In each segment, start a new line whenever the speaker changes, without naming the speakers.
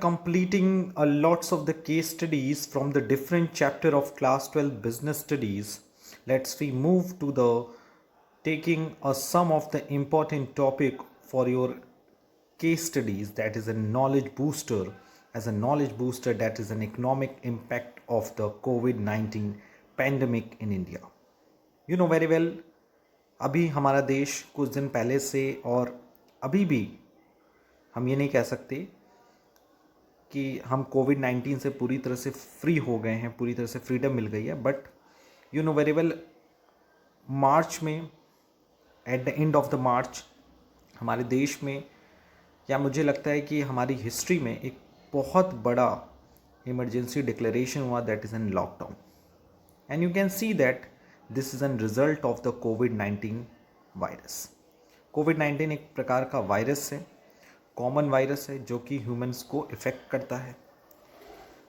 Completing lots of the case studies from the different chapter of class 12 business studies, let's we move to the taking a some of the important topic for your case studies, that is a knowledge booster. As a knowledge booster, that is an economic impact of the COVID-19 pandemic in India. You know very well, अभी हमारा देश कुछ दिन पहले से और अभी भी हम ये नहीं कह सकते कि हम कोविड-19 से पूरी तरह से फ्री हो गए हैं, पूरी तरह से फ्रीडम मिल गई है, but you know very well March में, at the end of the March, हमारे देश में, या मुझे लगता है कि हमारी हिस्ट्री में एक बहुत बड़ा इमरजेंसी डिक्लेरेशन हुआ, that is an lockdown. And you can see that this is an result of the कोविड-19 वायरस. कोविड-19 एक प्रकार का वायरस है, कॉमन वायरस है, जो कि ह्यूमंस को इफ़ेक्ट करता है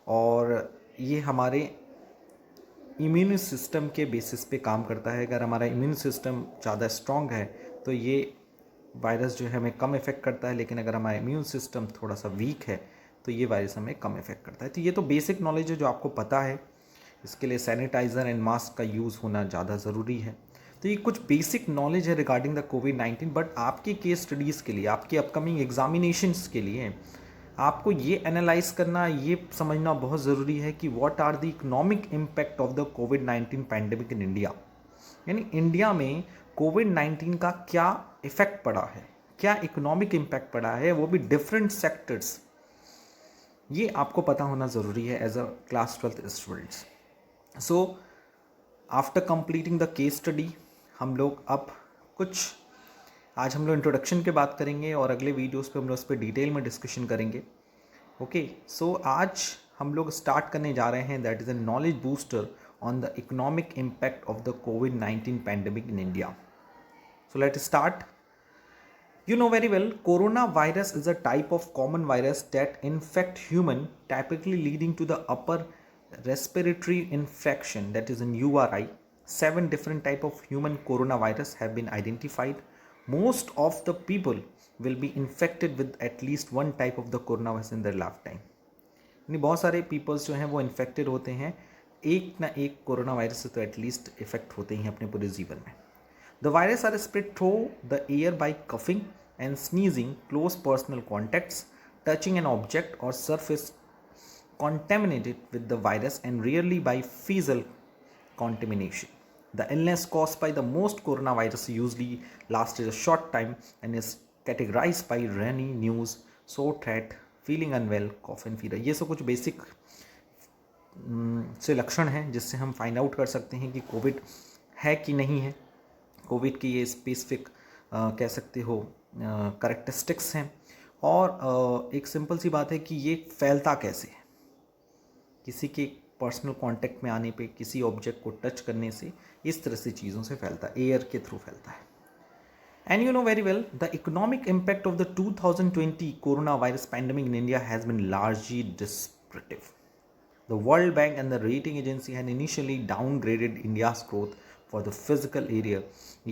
और ये हमारे इम्यून सिस्टम के बेसिस पे काम करता है. अगर हमारा इम्यून सिस्टम ज़्यादा स्ट्रॉन्ग है तो ये वायरस जो है हमें कम इफ़ेक्ट करता है, लेकिन अगर हमारा इम्यून सिस्टम थोड़ा सा वीक है तो ये वायरस हमें कम इफ़ेक्ट करता है. तो ये तो बेसिक नॉलेज है जो आपको पता है. इसके लिए सैनिटाइज़र एंड मास्क का यूज़ होना ज़्यादा ज़रूरी है. तो ये कुछ बेसिक नॉलेज है रिगार्डिंग द कोविड-19, बट आपके केस स्टडीज़ के लिए, आपके अपकमिंग एग्जामिनेशंस के लिए आपको ये एनालाइज करना, ये समझना बहुत ज़रूरी है कि what are the economic impact of the कोविड-19 पैंडेमिक इन इंडिया. यानी इंडिया में कोविड-19 का क्या इफ़ेक्ट पड़ा है, क्या इकोनॉमिक इम्पैक्ट पड़ा है, वो भी डिफरेंट सेक्टर्स. ये आपको पता होना ज़रूरी है as a class 12th students. So after completing the case study, हम लोग अब आज हम लोग इंट्रोडक्शन के बात करेंगे और अगले वीडियोस पे हम लोग उस पर डिटेल में डिस्कशन करेंगे. ओके, सो आज हम लोग स्टार्ट करने जा रहे हैं, that is a knowledge booster on the economic impact of the कोविड-19 pandemic in India. So let start. You know very well, coronavirus is a type of common virus that infect human, typically leading to the upper respiratory infection, that is in URI. 7 different type of human coronavirus have been identified. Most of the people will be infected with at least one type of the coronavirus in their lifetime. यानी बहुत सारे peoples जो हैं वो infected होते हैं, एक ना एक कोरोना वायरस से तो एटलीस्ट इफेक्ट होते ही हैं अपने पूरे जीवन में. The virus are spread through the air by coughing and sneezing, close personal contacts, touching an object or surface contaminated with the virus, and rarely by fecal contamination. The illness caused by the most coronavirus usually lasts a short time and is categorized by runny nose, sore throat, feeling unwell, cough and fever. ये सब कुछ basic से लक्षण हैं जिससे हम find out कर सकते हैं कि कोविड है कि नहीं है. कोविड की ये स्पेसिफिक कह सकते हो करेक्टरिस्टिक्स हैं. और एक सिंपल सी बात है कि ये फैलता कैसे है. किसी के पर्सनल कांटेक्ट में आने पे, किसी ऑब्जेक्ट को टच करने से, इस तरह से चीज़ों से फैलता है, एयर के थ्रू फैलता है. And you know very well, the economic impact of the 2020 corona virus pandemic in India has been largely descriptive. The World Bank and the rating agency had initially downgraded India's growth for the physical area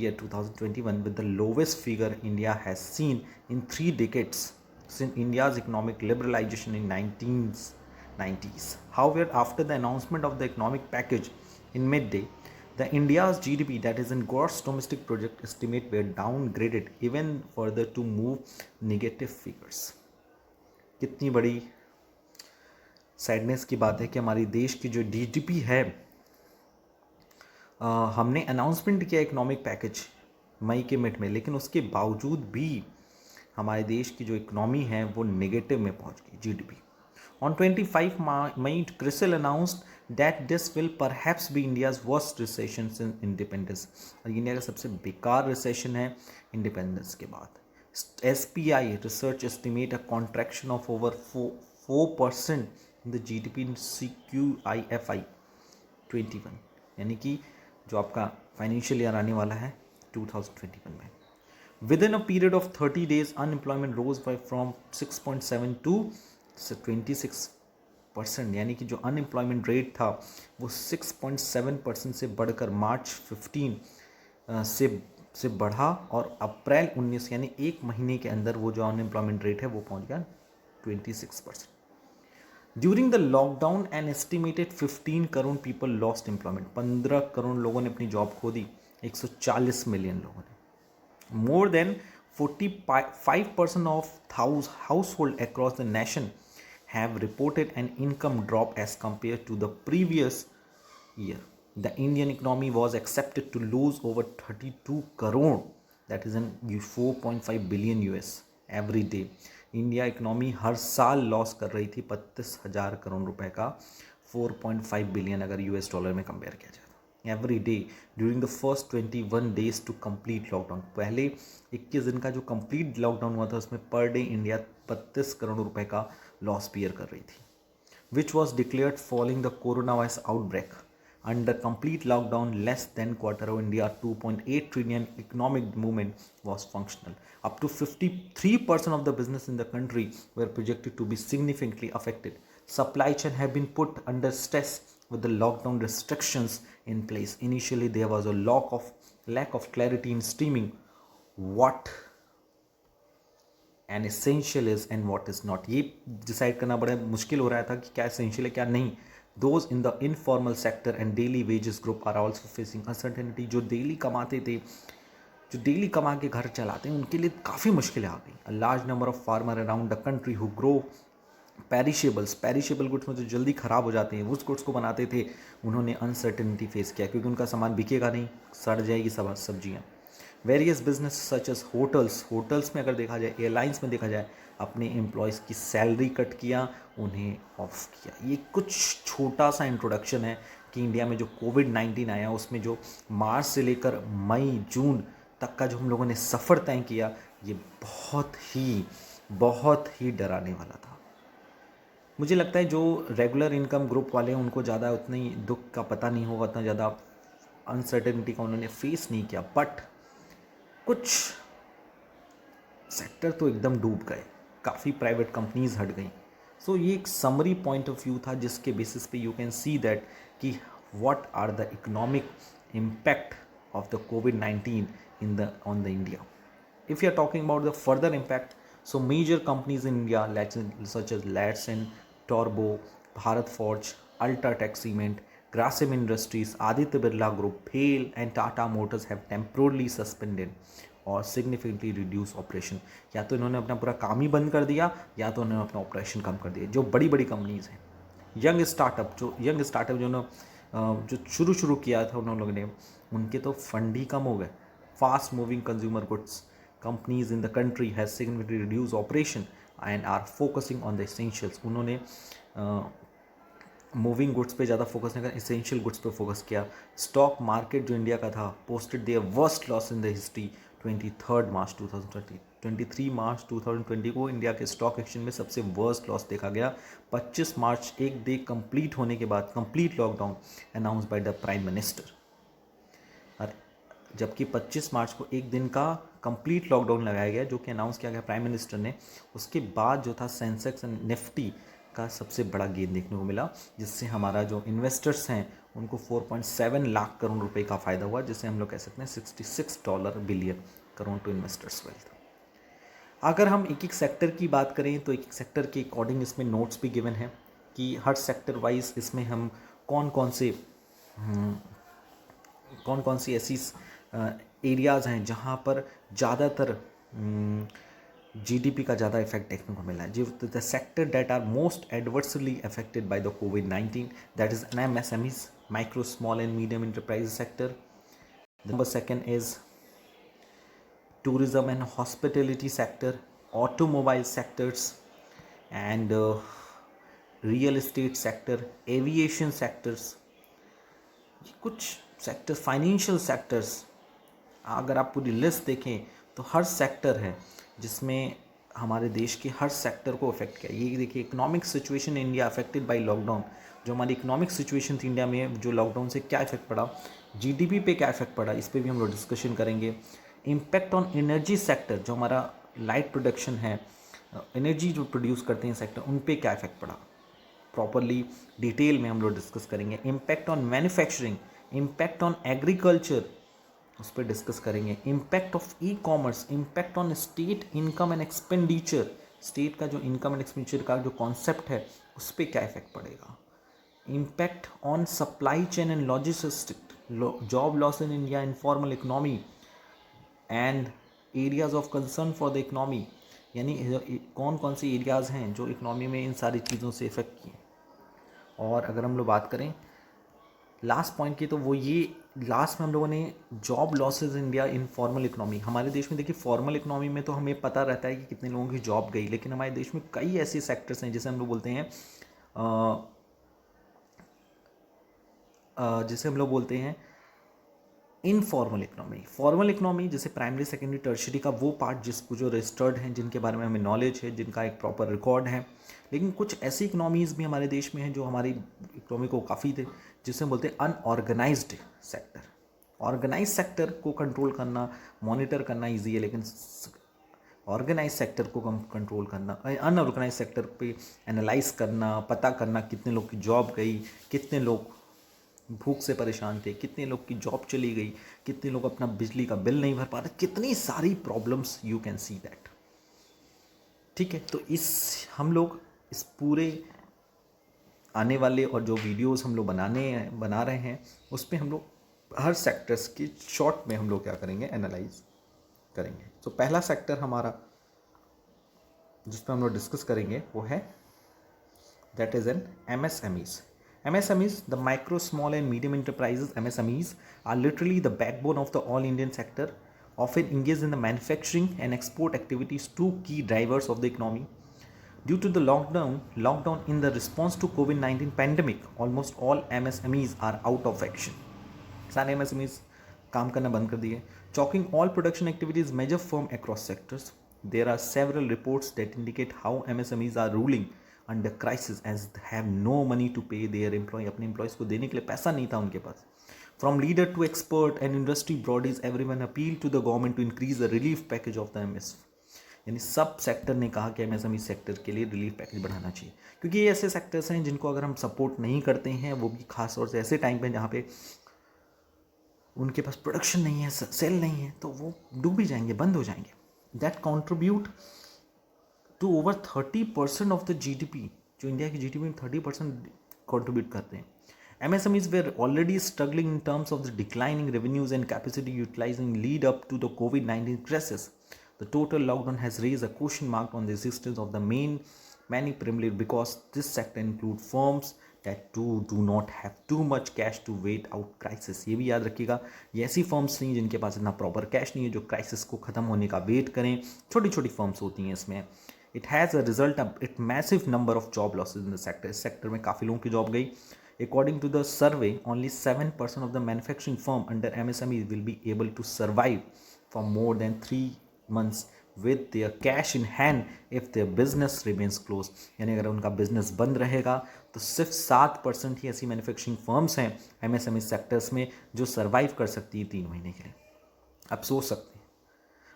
year 2021 with the lowest figure India has seen in 3 decades since India's economic liberalization in 1990s. However, after the announcement of the economic package in midday, the India's GDP, that is in gross domestic product estimate, were downgraded even further to move negative figures. कितनी बड़ी sadness की बात है कि हमारी देश की जो जीडीपी है, हमने अनाउंसमेंट किया इकोनॉमिक पैकेज मई के मिड में, लेकिन उसके बावजूद भी हमारे देश की जो इकोनॉमी है वो नेगेटिव में पहुंच गई, GDP. On 25 May, CRISIL announced that this will perhaps be India's worst recession since independence. और इंडिया का सबसे बेकार रिसेशन है इंडिपेंडेंस के बाद. SPI research estimate a contraction of over 4% the GDP in CQIFI 21, यानी कि जो आपका फाइनेंशियल ईयर आने वाला है 2021 में. Within a period of 30 days, unemployment rose by from 6.7 to 26%, यानी कि जो अनएम्प्लॉयमेंट रेट था वो 6.7% से बढ़कर मार्च 15 से बढ़ा, और अप्रैल 19 यानी एक महीने के अंदर वो जो अनएम्प्लॉयमेंट रेट है वो पहुंच गया 26%. During the lockdown an estimated 15 crore people lost employment, 15 crore लोगों ने अपनी जॉब खो दी, 140 मिलियन लोगों ने। More than 45% of household across the nation have reported an income drop as compared to the previous year. The Indian economy was accepted to lose over 32 crore, that is in 4.5 billion US every day. India economy हर साल loss कर रही थी 32,000 करोड़ रुपए का, 4.5 billion अगर US dollar में compare किया जाए तो every day during the first 21 days to complete lockdown. पहले 21 दिन का जो कंप्लीट लॉकडाउन हुआ था उसमें पर डे इंडिया 32 करोड़ रुपए का लॉस बियर कर रही थी, which was declared following the coronavirus outbreak. Under complete lockdown, less than quarter of India 2.8 trillion economic movement was functional. Up to 53% of the business in the country were projected to be significantly affected. Supply chain have been put under stress with the lockdown restrictions in place. Initially, there was a lack of clarity in streaming what and essential is and what is not. ये decide करना बड़ा मुश्किल हो रहा था कि क्या essential है क्या नहीं। Those in the informal sector and daily wages group are also facing uncertainty. जो डेली कमाते थे, जो डेली कमा के घर चलाते हैं, उनके लिए काफ़ी मुश्किलें आ गई। A large number of farmer around the country who grow perishable goods में जो जल्दी ख़राब हो जाते हैं, उस गुड्स को बनाते थे, उन्होंने अनसर्टेनिटी फेस किया क्योंकि उनका सामान बिकेगा नहीं, सड़ जाएगी सब सब्जियाँ। Various business such as hotels में अगर देखा जाए, एयरलाइंस में देखा जाए, अपने एम्प्लॉयज़ की सैलरी कट किया, उन्हें ऑफ किया। ये कुछ छोटा सा इंट्रोडक्शन है कि इंडिया में जो कोविड-19 आया उसमें जो मार्च से लेकर मई जून तक का जो हम लोगों ने सफ़र तय किया, ये बहुत ही डराने वाला था। मुझे लगता है जो रेगुलर इनकम ग्रुप वाले हैं उनको ज़्यादा उतना ही दुख का पता नहीं होगा, उतना ज़्यादा अनसर्टेनिटी का उन्होंने फेस नहीं किया, बट कुछ सेक्टर तो एकदम डूब गए, काफ़ी प्राइवेट कंपनीज हट गई। सो ये एक समरी पॉइंट ऑफ व्यू था जिसके बेसिस पे यू कैन सी दैट कि what are the economic impact of the कोविड-19 on the India. If you are talking about the further impact, so major companies in India such as Larsen, टॉर्बो, Bharat Forge, UltraTech cement, Grasim Industries, Aditya Birla Group, BHEL and Tata Motors have temporarily suspended और significantly reduced operation। या तो इन्होंने अपना पूरा काम ही बंद कर दिया या तो उन्होंने अपना ऑपरेशन कम कर दिया। जो बड़ी बड़ी कंपनीज हैं, यंग स्टार्टअप जो शुरू किया था उन लोगों ने, उनके तो फंड ही कम हो गए। Fast moving consumer goods companies in the country has significantly reduce operation and are focusing on the essentials. उन्होंने मूविंग गुड्स पे ज़्यादा फोकस नहीं कर, एसेंशियल गुड्स पे फोकस किया। स्टॉक मार्केट जो इंडिया का था posted their worst loss in the history 23 March 2020। 23 March 2020 को इंडिया के स्टॉक एक्सचेंज में सबसे वर्स्ट लॉस देखा गया। 25 मार्च एक डे कंप्लीट होने के बाद complete lockdown announce by the prime minister. जबकि 25 मार्च को एक दिन का कंप्लीट लॉकडाउन लगाया गया जो कि अनाउंस किया गया प्राइम मिनिस्टर ने। उसके बाद जो था सेंसेक्स एंड निफ्टी का सबसे बड़ा गेन देखने को मिला, जिससे हमारा जो इन्वेस्टर्स हैं उनको 4.7 लाख करोड़ रुपए का फ़ायदा हुआ, जिसे हम लोग कह सकते हैं $66 billion crore to investors wealth. अगर हम एक एक सेक्टर की बात करें तो एक एक सेक्टर के अकॉर्डिंग इसमें नोट्स भी गिवन है कि हर सेक्टर वाइज इसमें हम कौन कौन सी ऐसी एरियाज़ हैं जहाँ पर ज़्यादातर जीडीपी का ज़्यादा इफेक्ट देखने को मिला है। जो the sector that are most adversely affected by the कोविड-19, that is MSMEs, micro small and medium enterprise sector. Number second is tourism and hospitality sector, automobile sectors and real estate sector, aviation sectors। ये कुछ sector, financial sectors, अगर आप पूरी list देखें तो हर sector है जिसमें हमारे देश के हर सेक्टर को अफेक्ट किया। ये देखिए economic situation India affected by lockdown. जो हमारी इकोनॉमिक सिचुएशन थी इंडिया में, जो लॉकडाउन से क्या इफेक्ट पड़ा, जीडीपी पे क्या इफेक्ट पड़ा, इस पर भी हम लोग डिस्कशन करेंगे। इम्पैक्ट ऑन एनर्जी सेक्टर, जो हमारा लाइट प्रोडक्शन है, एनर्जी जो प्रोड्यूस करते हैं सेक्टर, उन पे क्या इफेक्ट पड़ा, प्रॉपरली डिटेल में हम लोग डिस्कस करेंगे। Impact on manufacturing, impact on agriculture, उस पर डिस्कस करेंगे। Impact of e commerce, impact on state income and expenditure, state का जो इनकम एंड एक्सपेंडिचर का जो कॉन्सेप्ट है उस पर क्या इफेक्ट पड़ेगा, impact on supply chain and logistic, job loss in India, informal economy and areas of concern for the economy, यानी कौन कौन से एरियाज़ हैं जो इकोनॉमी में इन सारी चीज़ों से इफ़ेक्ट किए। और अगर हम लोग बात करें लास्ट पॉइंट की, तो वो ये लास्ट में हम लोगों ने job losses India in formal economy. हमारे देश में देखिए फॉर्मल इकोनॉमी में तो हमें पता रहता है कि कितने लोगों की जॉब गई, लेकिन हमारे देश में कई ऐसे सेक्टर्स हैं जिसे हम लोग बोलते हैं जिसे हम लोग बोलते हैं इनफॉर्मल इकोनॉमी। फॉर्मल इकोनॉमी जैसे प्राइमरी सेकेंडरी टर्शियरी का वो पार्ट जिसको जो रजिस्टर्ड हैं, जिनके बारे में हमें नॉलेज है, जिनका एक प्रॉपर रिकॉर्ड है। लेकिन कुछ ऐसी इकोनॉमीज़ भी हमारे देश में हैं जो हमारी इकोनॉमी को काफ़ी थे, जिसे हम बोलते हैं अनऑर्गेनाइज्ड सेक्टर। ऑर्गेनाइज सेक्टर को कंट्रोल करना, मॉनिटर करना ईजी है, लेकिन ऑर्गेनाइज सेक्टर को कंट्रोल करना, अनऑर्गेनाइज सेक्टर पे एनालाइज करना, पता करना कितने लोग की जॉब गई, कितने लोग भूख से परेशान थे, कितने लोग की जॉब चली गई, कितने लोग अपना बिजली का बिल नहीं भर पा रहे, कितनी सारी problems, you can see that. ठीक है, तो हम लोग इस पूरे आने वाले और जो वीडियोस हम लोग बना रहे हैं उस पर हम लोग हर सेक्टर्स की शॉर्ट में हम लोग क्या करेंगे, एनालाइज करेंगे। तो पहला सेक्टर हमारा जिस पर हम लोग डिस्कस करेंगे वो है that is an MSMEs. MSMEs, the micro, small and medium enterprises, MSMEs, are literally the backbone of the all Indian sector, often engaged in the manufacturing and export activities, two key drivers of the economy. Due to the lockdown in the response to COVID-19 pandemic, almost all MSMEs are out of action. सारे MSMEs काम करना बंद कर दिए, choking all production activities major firm across sectors. There are several reports that indicate how MSMEs are ruling under crisis as they have no money to pay their employee. अपने employees को देने के लिए पैसा नहीं था उनके पास. From leader to expert and industry bodies, everyone appealed to the government to increase the relief package of the MSME. यानी सब सेक्टर ने कहा कि MSME सेक्टर के लिए रिलीफ पैकेज बढ़ाना चाहिए, क्योंकि ये ऐसे सेक्टर्स हैं जिनको अगर हम सपोर्ट नहीं करते हैं, वो भी खास तौर से ऐसे टाइम पे जहाँ पे उनके पास प्रोडक्शन नहीं है, सेल नहीं है, तो वो डूब ही जाएंगे, बंद हो जाएंगे. That contribute to over 30% of the GDP, जो इंडिया की GDP में 30% कॉन्ट्रीब्यूट करते हैं. MSMEs were already struggling in terms of the declining revenues and capacity utilizing lead up to the COVID-19 crisis. The total lockdown has raised a question mark on the existence of the many primarily because this sector include firms that do not have too much cash to wait out crisis. ये भी याद रखिएगा, ये ऐसी firms नहीं जिनके पास इतना proper cash नहीं है जो क्राइसिस को ख़त्म होने का वेट करें. छोटी छोटी फर्म्स होती हैं इसमें. It has a result of it massive number of job losses in the sector. इस सेक्टर में काफ़ी लोगों की जॉब गई. According to the survey, only 7% of the manufacturing firm under MSME will be able to survive for more than 3 months with their cash in hand if their business remains closed. यानी अगर उनका business बंद रहेगा तो सिर्फ 7% ही ऐसी manufacturing firms हैं MSME sectors में जो सर्वाइव कर सकती है 3 महीने के लिए. आप सोच सकते हैं.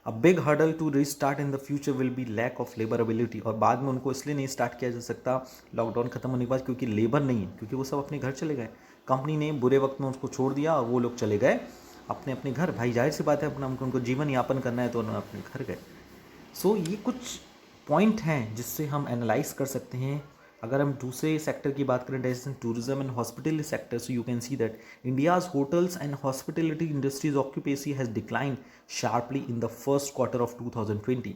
A big hurdle to restart in the future will be lack of labor ability. और बाद में उनको इसलिए नहीं स्टार्ट किया जा सकता लॉकडाउन खत्म होने के बाद क्योंकि लेबर नहीं है, क्योंकि वो सब अपने घर चले गए. कंपनी ने बुरे वक्त में उसको छोड़ दिया और वो लोग चले गए अपने अपने घर. भाई जाहिर सी बात है, अपना उनको जीवन यापन करना है तो उन्होंने अपने घर गए. सो ये कुछ पॉइंट हैं जिससे हम एनालाइज कर सकते हैं. अगर हम दूसरे सेक्टर की बात करें, जैसे tourism and hospitality sector, so you can see that India's hotels and hospitality industries occupancy has declined sharply in the first quarter of 2020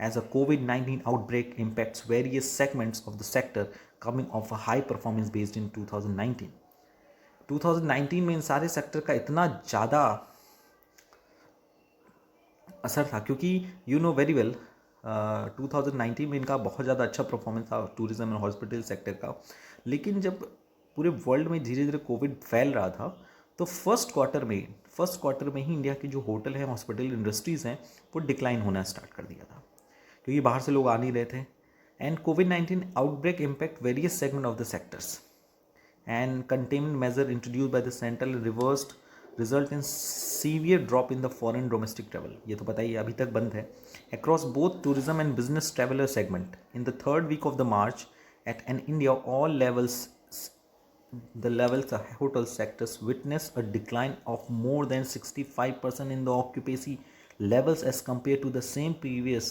as a COVID-19 outbreak impacts various segments of the sector coming off a high performance based in 2019. 2019 में इन सारे sector का इतना ज़्यादा असर था क्योंकि you know very well 2019 में इनका बहुत ज़्यादा अच्छा परफॉर्मेंस था टूरिज्म एंड हॉस्पिटल सेक्टर का. लेकिन जब पूरे वर्ल्ड में धीरे धीरे कोविड फैल रहा था तो फर्स्ट क्वार्टर में ही इंडिया की जो होटल हैं, हॉस्पिटल इंडस्ट्रीज़ हैं, वो डिक्लाइन होना स्टार्ट कर दिया था क्योंकि बाहर से लोग आ नहीं रहे थे. And COVID-19 outbreak impact various segment of the sectors and containment measure introduced by the central reversed result in severe drop in the foreign domestic travel. ये तो पता ही अभी तक बंद है. Across both tourism and business traveller segment in the third week of the March at an India all levels the levels of hotel sectors witnessed a decline of more than 65% in the occupancy levels as compared to the same previous.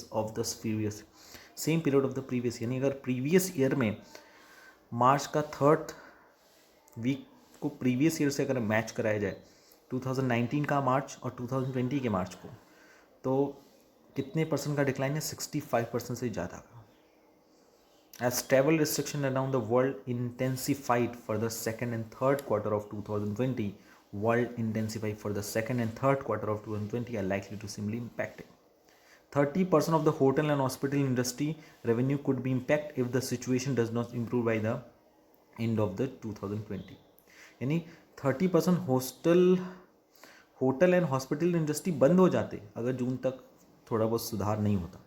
Same period of the previous, यानी अगर previous year में मार्च का third week को previous year से अगर match कराया जाए 2019 का मार्च और 2020 के मार्च को, तो कितने परसेंट का डिक्लाइन है? 65% से ज़्यादा का। As travel restriction around the world intensified for the second and third quarter of 2020, world intensified for the second and third quarter of 2020 are likely to similarly impacted. 30% of the hotel and hospital industry revenue could be impacted if the situation does not improve by the end of the 2020. यानी 30% hotel and hospital industry बंद हो जाते अगर जून तक थोड़ा बहुत सुधार नहीं होता.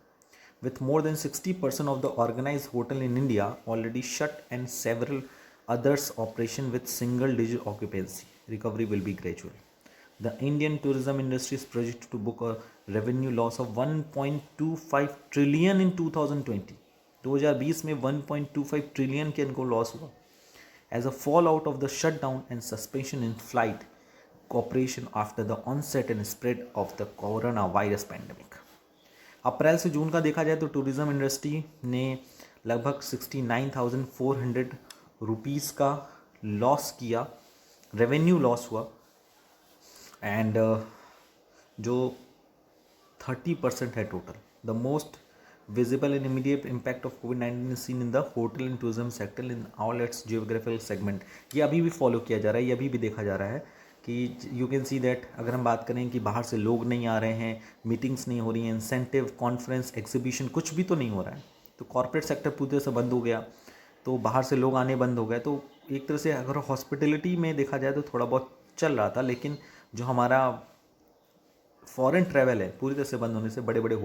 With more than 60% of the organized hotel in India already shut and several others operation with single digit occupancy, recovery will be gradual. The Indian tourism industry is projected to book a revenue loss of 1.25 trillion in 2020. 2020 में 1.25 trillion के इनको loss हुआ as a fallout of the shutdown and suspension in flight cooperation after the onset and spread of the coronavirus pandemic. अप्रैल से जून का देखा जाए तो tourism industry ने लगभग 69,400 रुपीज़ का लॉस किया, रेवेन्यू लॉस हुआ. एंड जो 30% है total. The most visible and immediate impact of COVID-19 is seen in the hotel and tourism sector in all its geographical segment. ये अभी भी फॉलो किया जा रहा है, ये अभी भी देखा जा रहा है कि यू कैन सी दैट अगर हम बात करें कि बाहर से लोग नहीं आ रहे हैं, मीटिंग्स नहीं हो रही हैं, इंसेंटिव, कॉन्फ्रेंस, एग्जीबिशन कुछ भी तो नहीं हो रहा है, तो कॉर्पोरेट सेक्टर पूरी तरह से बंद हो गया, तो बाहर से लोग आने बंद हो गए. तो एक तरह से अगर हॉस्पिटलिटी में देखा जाए तो थोड़ा बहुत चल रहा था, लेकिन जो हमारा फॉरेन ट्रैवल है पूरी तरह से बंद होने से बड़े बड़े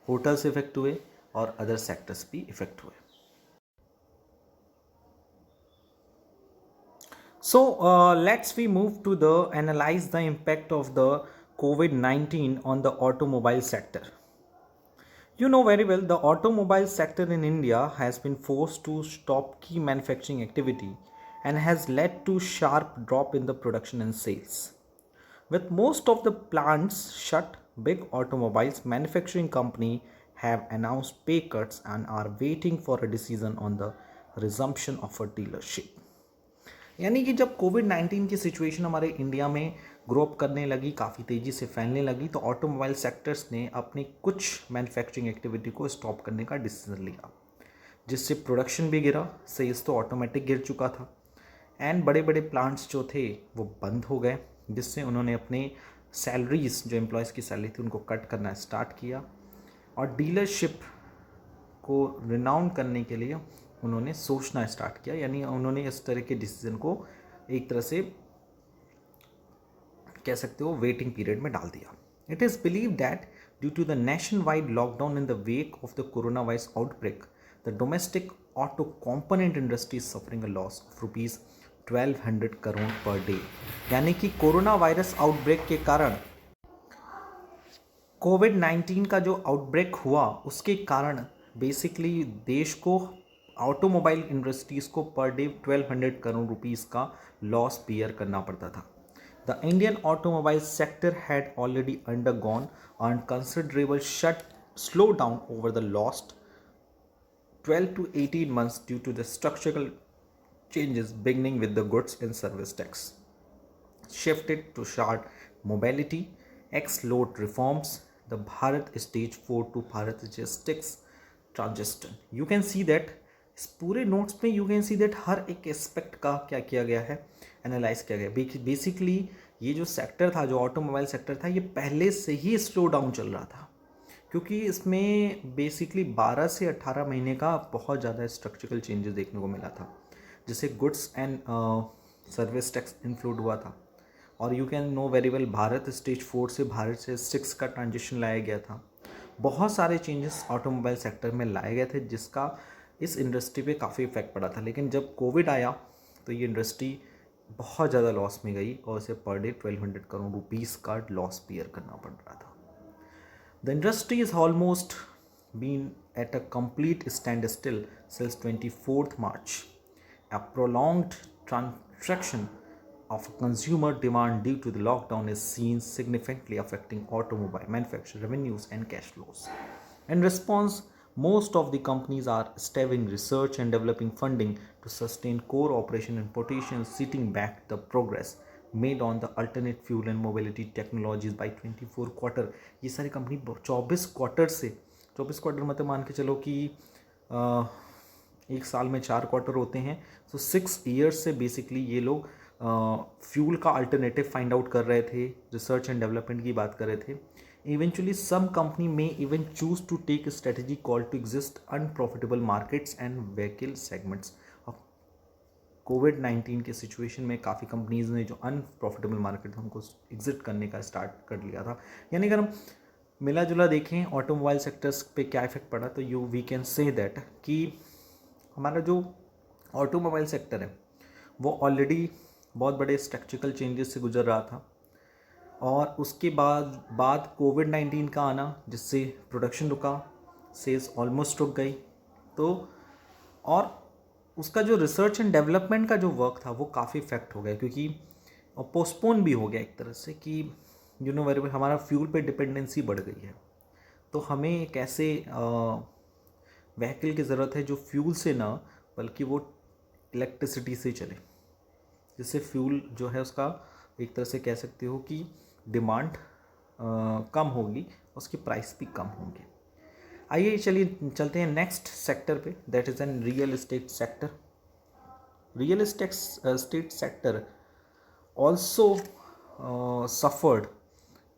होटल्स इफेक्ट हुए और अदर सेक्टर्स भी इफेक्ट हुए. So let's we move to the analyze the impact of the COVID-19 on the automobile sector. You know very well the automobile sector in India has been forced to stop key manufacturing activity and has led to sharp drop in the production and sales. With most of the plants shut, big automobiles manufacturing company have announced pay cuts and are waiting for a decision on the resumption of a dealership. यानी कि जब कोविड-19 की situation हमारे India में grow up करने लगी, काफ़ी तेज़ी से फैलने लगी, तो ऑटोमोबाइल सेक्टर्स ने अपनी कुछ मैन्युफैक्चरिंग एक्टिविटी को स्टॉप करने का डिसीजन लिया, जिससे प्रोडक्शन भी गिरा, सेल्स तो ऑटोमेटिक गिर चुका था, एंड बड़े बड़े प्लांट्स जो थे वो बंद हो गए, जिससे उन्होंने अपने सैलरीज जो एम्प्लॉयज़ की सैलरी थी उनको कट करना स्टार्ट किया, और डीलरशिप को रिनाउंड करने के लिए उन्होंने सोचना स्टार्ट किया. यानी उन्होंने इस तरह के डिसीजन को एक तरह से कह सकते हो वेटिंग पीरियड में डाल दिया. It is believe that due to the nation wide lockdown in the wake of the corona virus outbreak, the domestic auto component industry is suffering a loss of ₹1200 crore per day. यानी कि corona virus outbreak के कारण, कोविड-19 का जो outbreak हुआ उसके कारण basically देश को, ऑटोमोबाइल इंडस्ट्रीज़ को पर डे 1200 करोड़ रुपीस का लॉस बियर करना पड़ता था. The Indian automobile sector had already undergone and considerable slow down over the last 12 to 18 months due to the structural changes beginning with the goods and service tax, shifted to shared mobility, ex-load reforms, the Bharat Stage 4 to Bharat Stage 6 transition. You can see that इस पूरे notes में you can see that हर एक aspect का क्या किया गया है, analyse किया गया. बेसिकली ये जो सेक्टर था, जो ऑटोमोबाइल सेक्टर था, ये पहले से ही स्लो डाउन चल रहा था, क्योंकि इसमें बेसिकली 12 से 18 महीने का बहुत ज़्यादा स्ट्रक्चरल चेंजेस देखने को मिला था, जिससे goods and service tax include हुआ था. और you can no very well Bharat stage 4 से भारत स्टेज 6 का ट्रांजिशन लाया गया था. बहुत सारे चेंजेस ऑटोमोबाइल सेक्टर में लाए गए थे, जिसका इस इंडस्ट्री पे काफ़ी इफेक्ट पड़ा था. लेकिन जब कोविड आया तो ये इंडस्ट्री बहुत ज़्यादा लॉस में गई और इसे पर डे 1200 करोड़ रुपीस का लॉस बियर करना पड़ रहा था. The industry is almost been at a complete stand still since 24 March. A prolonged contraction of consumer demand due to the lockdown is seen significantly affecting automobile manufacturing revenues and cash flows. In response, Most of the companies are staving research and developing funding to sustain core operation and potential, sitting back the progress made on the alternate fuel and mobility technologies by 24 quarter. ये सारी company 24 quarter से, 24 quarter मतलब मान के चलो कि एक साल में 4 क्वार्टर होते हैं. सो 6 ईयर्स से बेसिकली ये लोग फ्यूल का अल्टरनेटिव फाइंड आउट कर रहे थे, रिसर्च एंड डेवलपमेंट की बात कर रहे थे. Eventually, some company may even choose to take a strategy call to exist unprofitable markets and vehicle segments. अब कोविड-19 के सिचुएशन में काफ़ी कंपनीज ने जो अनप्रॉफिटेबल मार्केट हमको एग्जिट करने का स्टार्ट कर लिया था. यानी अगर हम मिला जुला देखें ऑटोमोबाइल सेक्टर्स पे क्या इफेक्ट पड़ा, तो वी कैन से दैट कि हमारा जो ऑटोमोबाइल सेक्टर है वो ऑलरेडी बहुत बड़े स्ट्रक्चरल चेंजेस से गुजर रहा था. और उसके बाद कोविड-19 का आना, जिससे प्रोडक्शन रुका, सेल्स ऑलमोस्ट रुक गई. तो और उसका जो रिसर्च एंड डेवलपमेंट का जो वर्क था वो काफ़ी इफेक्ट हो गया, क्योंकि पोस्टपोन भी हो गया एक तरह से कि वेरी हमारा फ्यूल पे डिपेंडेंसी बढ़ गई है. तो हमें एक ऐसे व्हीकल की ज़रूरत है जो फ्यूल से ना बल्कि वो इलेक्ट्रिसिटी से चले, जिससे फ्यूल जो है उसका एक तरह से कह सकते हो कि डिमांड कम होगी, उसकी प्राइस भी कम होंगे. आइए चलिए चलते हैं नेक्स्ट सेक्टर पे, that is N real estate sector. Real estate sector also suffered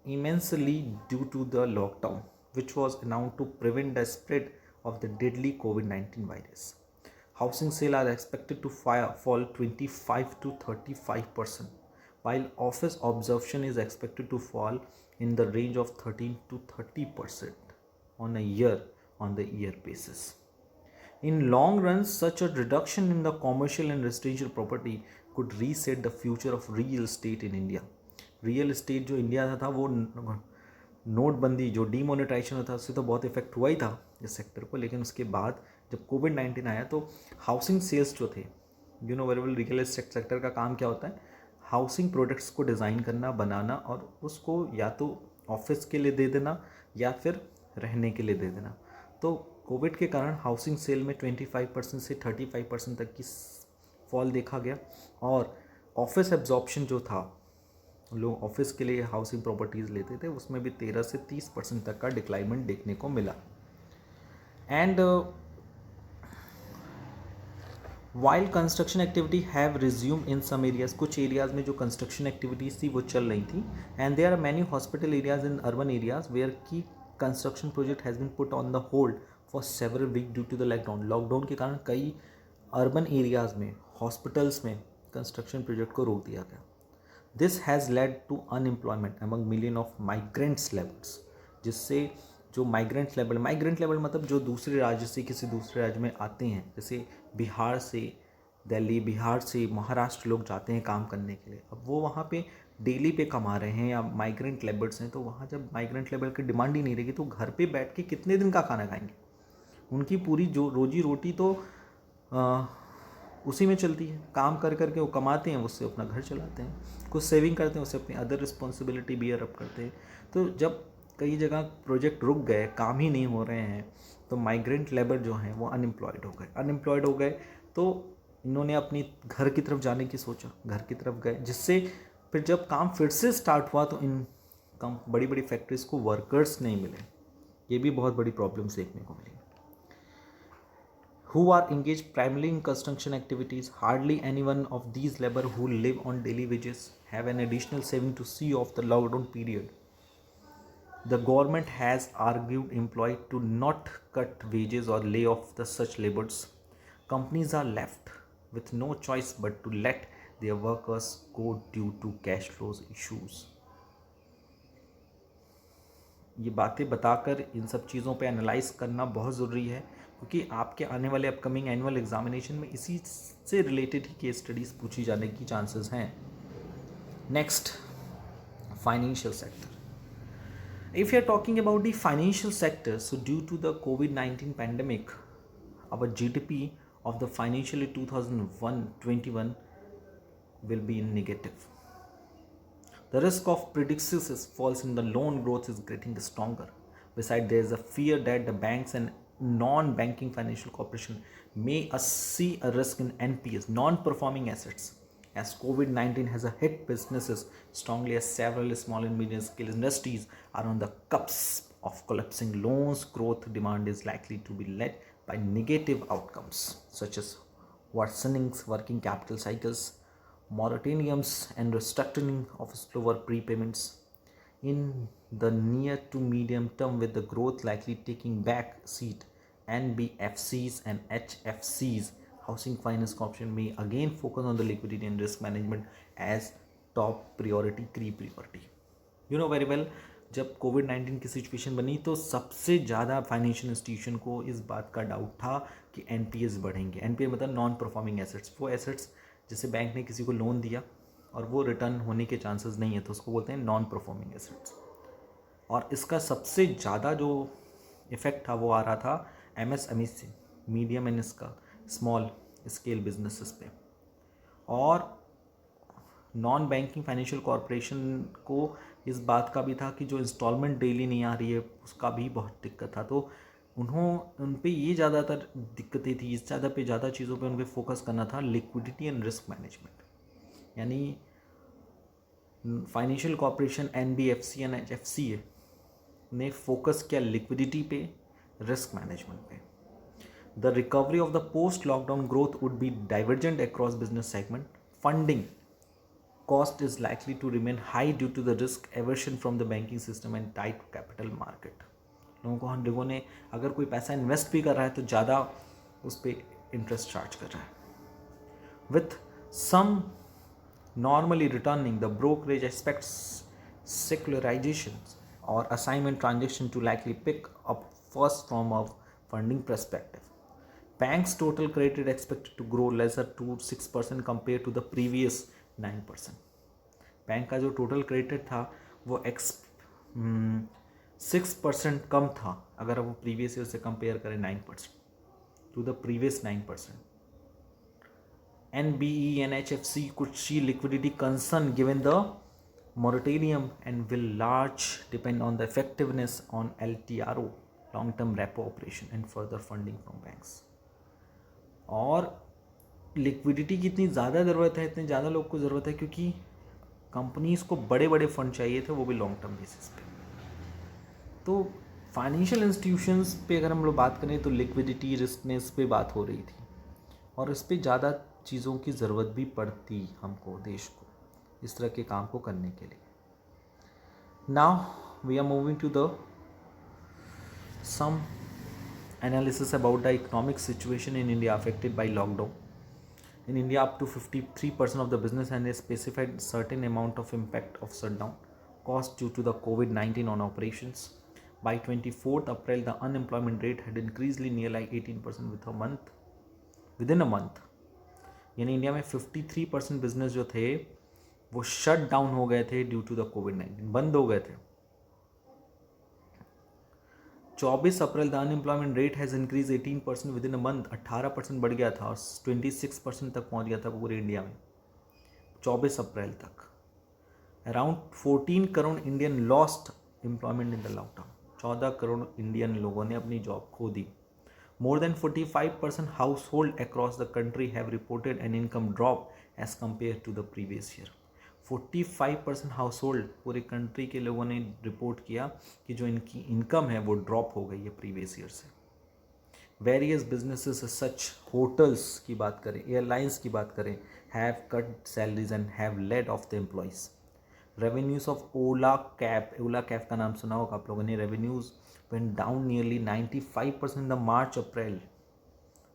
immensely due to the lockdown, which was announced to prevent the spread of the deadly COVID-19 virus. Housing sales are expected to fall 25 to 35%, while office absorption is expected to fall in the range of 13 to 30% on a year basis. In long run, such a reduction in the commercial and residential property could reset the future of real estate in India. Real estate जो India था वो नोटबंदी जो demonetisation था उससे तो बहुत effect हुआ ही था इस सेक्टर को. लेकिन उसके बाद जब कोविड-19 आया तो हाउसिंग सेल्स जो थे, वेरिएबल रियल एस्टेट सेक्टर का काम क्या होता है, हाउसिंग प्रोडक्ट्स को डिज़ाइन करना, बनाना और उसको या तो ऑफिस के लिए दे देना या फिर रहने के लिए दे देना. तो कोविड के कारण हाउसिंग सेल में 25% से 35% तक की फॉल देखा गया. और ऑफिस एब्जॉर्प्शन जो था, लोग ऑफिस के लिए हाउसिंग प्रॉपर्टीज़ लेते थे, उसमें भी 13 से 30% तक का डिक्लाइनमेंट देखने को मिला. And while construction activity have resume in some areas, कुछ एरियाज़ में जो कंस्ट्रक्शन एक्टिविटीज़ थी वो चल रही थी. And there are many hospital areas in urban areas where की construction project has been put on the hold for several week due to the lockdown के कारण कई अर्बन एरियाज़ में, हॉस्पिटल्स में कंस्ट्रक्शन प्रोजेक्ट को रोक दिया गया. This has led to unemployment among million of migrants levels, जिससे जो माइग्रेंट लेवल मतलब जो दूसरे राज्य से किसी दूसरे राज्य में आते हैं, जैसे बिहार से दिल्ली, बिहार से महाराष्ट्र लोग जाते हैं काम करने के लिए. अब वो वहाँ पे डेली पे कमा रहे हैं या माइग्रेंट लेबर्स हैं, तो वहाँ जब माइग्रेंट लेबर की डिमांड ही नहीं रहेगी तो घर पे बैठ के कितने दिन का खाना खाएंगे. उनकी पूरी जो रोजी रोटी तो उसी में चलती है. काम कर करके वो कमाते हैं, उससे अपना घर चलाते हैं, कुछ सेविंग करते हैं, उससे अपनी अदर रिस्पॉन्सिबिलिटी बियर अप करते हैं. तो जब कई जगह प्रोजेक्ट रुक गए, काम ही नहीं हो रहे हैं, तो माइग्रेंट लेबर जो हैं वो अनएम्प्लॉयड हो गए. तो इन्होंने अपनी घर की तरफ जाने की सोचा, घर की तरफ गए, जिससे फिर जब काम फिर से स्टार्ट हुआ तो इन बड़ी बड़ी फैक्ट्रीज़ को वर्कर्स नहीं मिले. ये भी बहुत बड़ी प्रॉब्लम्स देखने को मिली. Who are engaged primarily in construction activities. Hardly anyone of these labor who live on daily wages have an additional saving to see off the lockdown period. The government has argued employed to not cut wages or lay off the such laborers. Companies are left with no choice but to let their workers go due to cash flows issues. ये बातें बताकर इन सब चीज़ों पे analyse करना बहुत ज़रूरी है, क्योंकि आपके आने वाले अपकमिंग एनुअल एग्जामिनेशन में इसी से रिलेटेड ही केस स्टडीज़ पूछी जाने की चांसेस हैं. Next, financial sector. If you are talking about the financial sector, so due to the कोविड-19 pandemic, our GDP of the financial year 2021 will be in negative. The risk of predictions falls in the loan growth is getting stronger. Besides, there is a fear that the banks and non-banking financial corporation may see a risk in NPS, non-performing assets, as COVID-19 has hit businesses strongly, as several small and medium scale industries are on the cusp of collapsing. Loans growth demand is likely to be led by negative outcomes such as worsening working capital cycles, moratoriums, and restructuring of slower prepayments in the near to medium term, with the growth likely taking back seat. NBFCs and HFCs, Housing Finance Corporation, may again focus on the liquidity and risk management as top priority, key priority. You know very well, जब कोविड-19 की situation बनी तो सबसे ज़्यादा financial institution को इस बात का डाउट था कि एनपीएस बढ़ेंगे. एनपीए मतलब नॉन परफॉर्मिंग एसेट्स, वो एसेट्स जैसे बैंक ने किसी को लोन दिया और वो रिटर्न होने के चांसेस नहीं है तो उसको बोलते हैं नॉन परफॉर्मिंग एसेट्स. और इसका सबसे ज़्यादा जो इफ़ेक्ट था वो आ रहा था एमएसएमई से, मीडियम एंड इसका स्मॉल स्केल बिजनेसेस पे. और नॉन बैंकिंग फाइनेंशियल कॉरपोरेशन को इस बात का भी था कि जो इंस्टॉलमेंट डेली नहीं आ रही है उसका भी बहुत दिक्कत था. तो उन पे ये ज़्यादातर दिक्कतें थी, इस ज़्यादा चीज़ों पे उन पे फोकस करना था, लिक्विडिटी एंड रिस्क मैनेजमेंट. यानी financial corporation NBFC and HFC ने फोकस किया लिक्विडिटी पे, रिस्क मैनेजमेंट पे. The recovery of the post lockdown growth would be divergent across business segment. Funding cost is likely to remain high due to the risk aversion from the banking system and tight capital market. लोगों ने अगर कोई पैसा invest भी कर रहा है तो ज़्यादा उस पर इंटरेस्ट चार्ज कर रहा है. With some normally returning, the brokerage expects secularization or assignment transaction to likely pick up first from a funding perspective. Banks total credit expected to grow lesser to 6% compared to the previous 9%. Bank का जो total credit था वो 6% कम था अगर वो previous year से compare करें 9% to the previous 9%. NBE and HFC could see liquidity concern given the moratorium and will large depend on the effectiveness on LTRO, long term repo operation, and further funding from banks. और liquidity की इतनी ज़्यादा ज़रूरत है, इतने ज़्यादा लोग को ज़रूरत है क्योंकि कंपनीज़ को बड़े बड़े फंड चाहिए थे, वो भी लॉन्ग टर्म बेसिस पे. तो फाइनेंशियल इंस्टीट्यूशंस पे अगर हम लोग बात करें तो लिक्विडिटी रिस्कनेस पे बात हो रही थी और इस पे ज़्यादा चीज़ों की ज़रूरत भी पड़ती हमको, देश को, इस तरह के काम को करने के लिए. Now we are moving to the some analysis about the economic situation in India affected by lockdown. In India, up to 53% of the business and a specified certain amount of impact of shutdown caused due to the COVID-19 on operations. By 24th April, the unemployment rate had increased near like 18% within a month. यानी India में 53% business जो थे वो shut down हो गए थे due to the कोविड-19, बंद हो गए थे. 24 April the unemployment rate has increase 18% within a month. 18% बढ़ गया था और 26% तक पहुंच गया था पूरे इंडिया में 24 अप्रैल तक. Around 14 crore Indian lost employment in the lockdown. 14 crore Indian लोगों ने अपनी जॉब खो दी. More than 45% household across the country have reported an income drop as compared to the previous year. 45% household पूरे कंट्री के लोगों ने रिपोर्ट किया कि जो इनकी इनकम है वो ड्रॉप हो गई है प्रीवियस ईयर से. वेरियस बिजनेसेस सच होटल्स की बात करें, एयरलाइंस की बात करें, have cut salaries and have laid off the employees. Revenues of Ola cab का नाम सुना होगा आप लोगों ने. Revenues went down nearly 95% in the March April.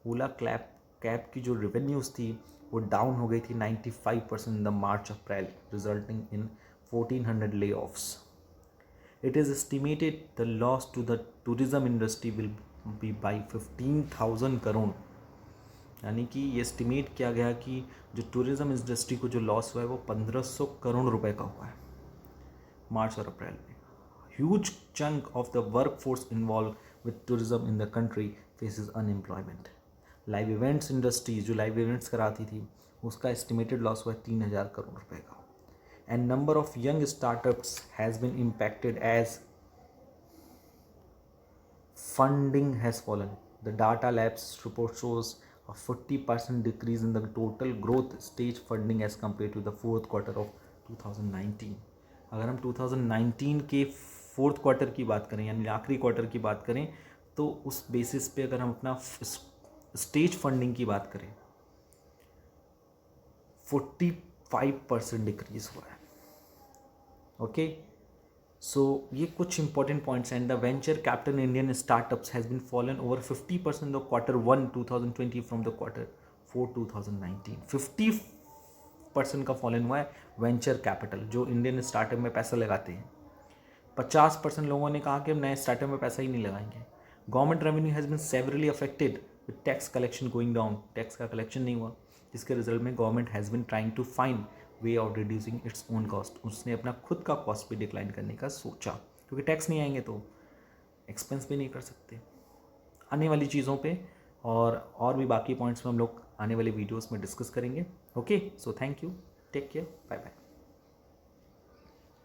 Ola cab की जो रेवेन्यूज थी वो डाउन हो गई थी 95% in the March April, resulting in 1400 layoffs. It is estimated the loss to the tourism industry will be by 15,000 crore. यानी कि ये एस्टिमेट किया गया कि जो टूरिज्म इंडस्ट्री को जो लॉस हुआ है वो 1500 करोड़ रुपए का हुआ है मार्च और अप्रैल में. Huge chunk of the workforce involved with tourism in the country faces unemployment. Live events industry जो लाइव इवेंट्स कराती थी उसका एस्टिमेटेड लॉस हुआ 3000 करोड़ रुपए का. And number of young startups has been impacted as funding has fallen. The Data Labs report shows a 40% decrease in the total growth stage funding as compared to the fourth quarter of 2019. अगर हम 2019 के fourth quarter की बात करें यानी आखिरी quarter की बात करें तो उस बेसिस पे अगर हम अपना स्टेज फंडिंग की बात करें 45% डिक्रीज हुआ है. ओके, सो ये कुछ इंपॉर्टेंट पॉइंट्स हैं. The venture capital in Indian startups has been fallen over 50% the quarter 1 2020 from the quarter 4 2019. 50% का फॉलन हुआ है वेंचर कैपिटल जो इंडियन स्टार्टअप में पैसा लगाते हैं. 50% लोगों ने कहा कि हम नए स्टार्टअप में पैसा ही नहीं लगाएंगे. Government revenue has been severely affected with tax collection going down. Tax का कलेक्शन नहीं हुआ जिसके रिजल्ट में government has been trying to find way of reducing its own cost. उसने अपना खुद का कॉस्ट भी डिक्लाइन करने का सोचा क्योंकि टैक्स नहीं आएंगे तो एक्सपेंस भी नहीं कर सकते. आने वाली चीज़ों पे और भी बाकी पॉइंट्स में हम लोग आने वाले वीडियोस में डिस्कस करेंगे. Okay, so thank you, take care, bye bye.